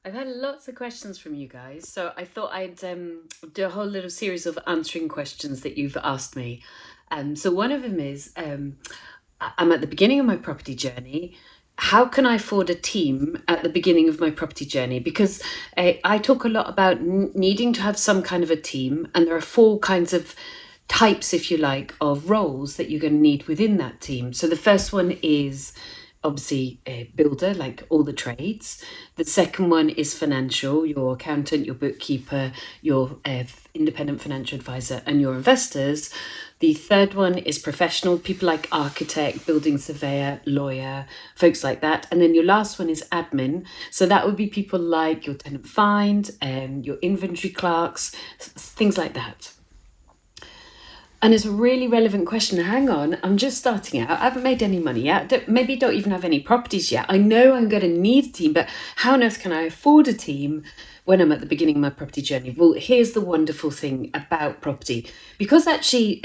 I've had lots of questions from you guys, so I thought I'd do a whole little series of answering questions that you've asked me. So one of them is I'm at the beginning of my property journey. How can I afford a team at the beginning of my property journey? Because I talk a lot about needing to have some kind of a team, and there are four kinds of types, if you like, of roles that you're going to need within that team. So the first one is obviously a builder, like all the trades. The second one is financial, your accountant, your bookkeeper, your independent financial advisor, and your investors. The third one is professional, people like architect, building surveyor, lawyer, folks like that. And then your last one is admin. So that would be people like your tenant find, your inventory clerks, things like that. And it's a really relevant question. Hang on, I'm just starting out. I haven't made any money yet. Maybe don't even have any properties yet. I know I'm going to need a team, but how on earth can I afford a team when I'm at the beginning of my property journey? Well, here's the wonderful thing about property. Because actually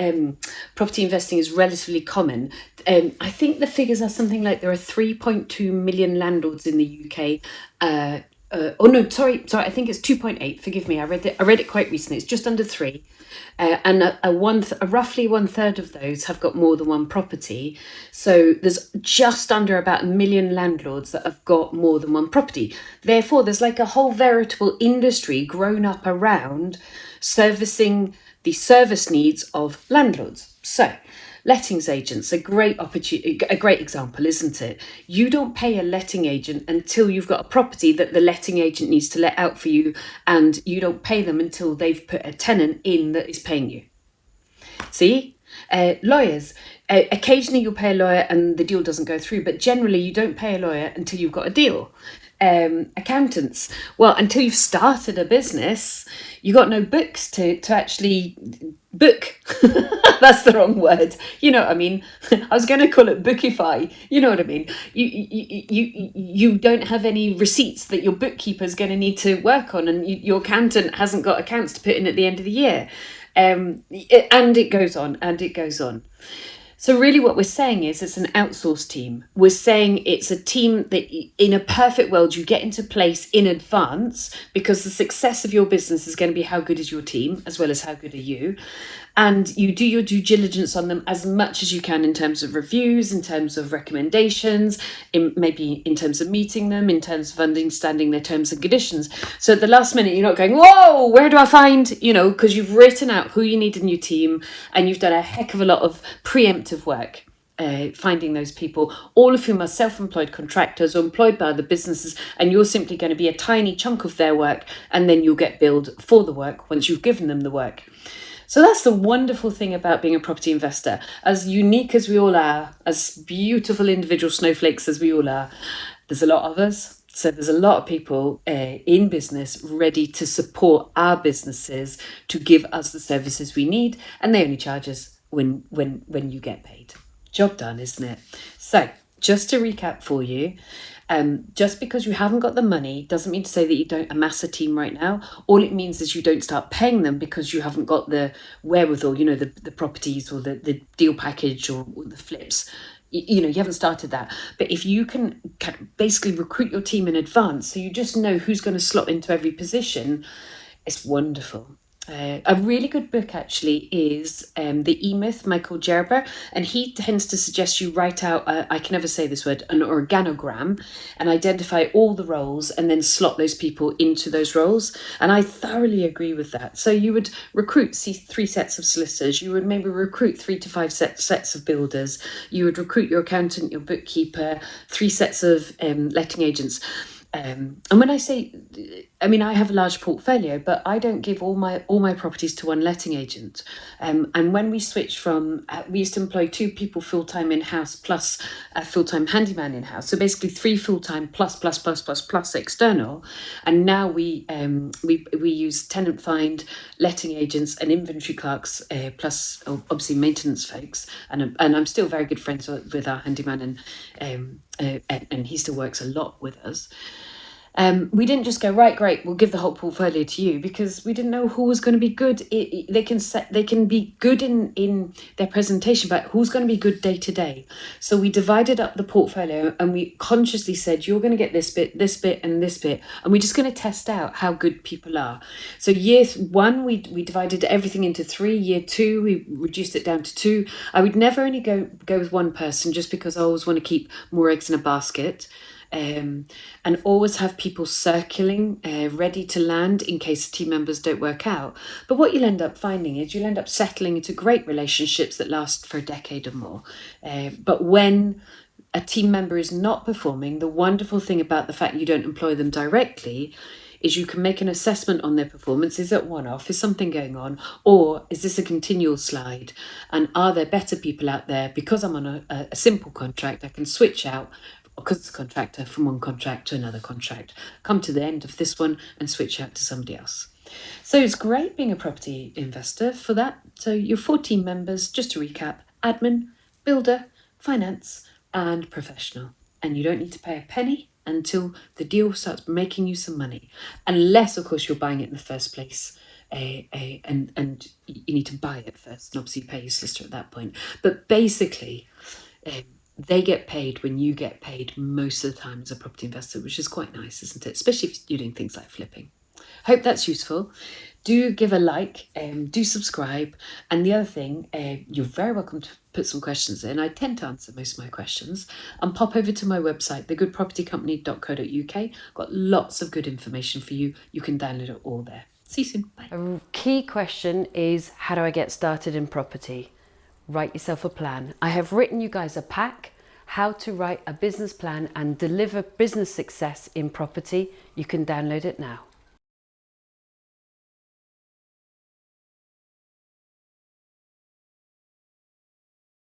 property investing is relatively common, I think the figures are something like there are 3.2 million landlords in the UK. Oh no, sorry. I think it's 2.8. Forgive me. I read it quite recently. It's just under three, and roughly one third of those have got more than one property. So there's just under about a million landlords that have got more than one property. Therefore, there's like a whole veritable industry grown up around servicing the service needs of landlords. So lettings agents, a great opportunity, a great example, isn't it? You don't pay a letting agent until you've got a property that the letting agent needs to let out for you, and you don't pay them until they've put a tenant in that is paying you. See? Lawyers, occasionally you'll pay a lawyer and the deal doesn't go through, but generally you don't pay a lawyer until you've got a deal. Accountants, well, until you've started a business, you got no books to actually book. That's the wrong word. You know what I mean? I was going to call it bookify. You know what I mean? You don't have any receipts that your bookkeeper's going to need to work on, and your accountant hasn't got accounts to put in at the end of the year. And it goes on and it goes on. So really what we're saying is it's an outsourced team. We're saying it's a team that in a perfect world you get into place in advance, because the success of your business is going to be how good is your team as well as how good are you. And you do your due diligence on them as much as you can in terms of reviews, in terms of recommendations, maybe in terms of meeting them, in terms of understanding their terms and conditions. So at the last minute, you're not going, whoa, where do I find, because you've written out who you need in your team and you've done a heck of a lot of preemptive work. Finding those people, all of whom are self-employed contractors or employed by other businesses, and you're simply going to be a tiny chunk of their work, and then you'll get billed for the work once you've given them the work. So that's the wonderful thing about being a property investor. As unique as we all are, as beautiful individual snowflakes as we all are, there's a lot of us. So there's a lot of people in business ready to support our businesses to give us the services we need, and they only charge us when you get paid. Job done, isn't it? So just to recap for you, just because you haven't got the money doesn't mean to say that you don't amass a team right now. All it means is you don't start paying them because you haven't got the wherewithal, the properties or the deal package or the flips. You haven't started that. But if you can basically recruit your team in advance, so you just know who's going to slot into every position, it's wonderful. A really good book actually is The E-Myth, Michael Gerber, and he tends to suggest you write out, I can never say this word, an organogram, and identify all the roles and then slot those people into those roles. And I thoroughly agree with that. So you would recruit three sets of solicitors, you would maybe recruit 3 to 5 sets of builders, you would recruit your accountant, your bookkeeper, 3 sets of letting agents. And when I say, I have a large portfolio, but I don't give all my properties to one letting agent. And when we switched from, we used to employ 2 people full-time in-house plus a full-time handyman in-house. So basically 3 full-time plus external. And now we use tenant find, letting agents and inventory clerks, plus obviously maintenance folks. And I'm still very good friends with our handyman, and he still works a lot with us. We didn't just go, right, great, we'll give the whole portfolio to you, because we didn't know who was going to be good. They can be good in their presentation, but who's going to be good day to day? So we divided up the portfolio, and we consciously said, you're going to get this bit, and this bit, and we're just going to test out how good people are. So year one, we divided everything into 3. Year two, we reduced it down to 2. I would never only go with one person, just because I always want to keep more eggs in a basket. And always have people circling, ready to land in case team members don't work out. But what you'll end up finding is you'll end up settling into great relationships that last for a decade or more. But when a team member is not performing, the wonderful thing about the fact you don't employ them directly is you can make an assessment on their performance. Is it one-off? Is something going on? Or is this a continual slide? And are there better people out there? Because I'm on a simple contract, I can switch out, because it's a contractor, from one contract to another contract, come to the end of this one and switch out to somebody else. So it's great being a property investor for that. So your 4 team members, just to recap: admin, builder, finance, and professional. And you don't need to pay a penny until the deal starts making you some money, unless, of course, you're buying it in the first place. And you need to buy it first, and obviously pay your solicitor at that point. But basically, they get paid when you get paid most of the time as a property investor, which is quite nice, isn't it? Especially if you're doing things like flipping. Hope that's useful. Do give a like, do subscribe. And the other thing, you're very welcome to put some questions in. I tend to answer most of my questions. And pop over to my website, thegoodpropertycompany.co.uk. Got lots of good information for you. You can download it all there. See you soon. Bye. A key question is, how do I get started in property? Write yourself a plan. I have written you guys a pack, how to write a business plan and deliver business success in property. You can download it now.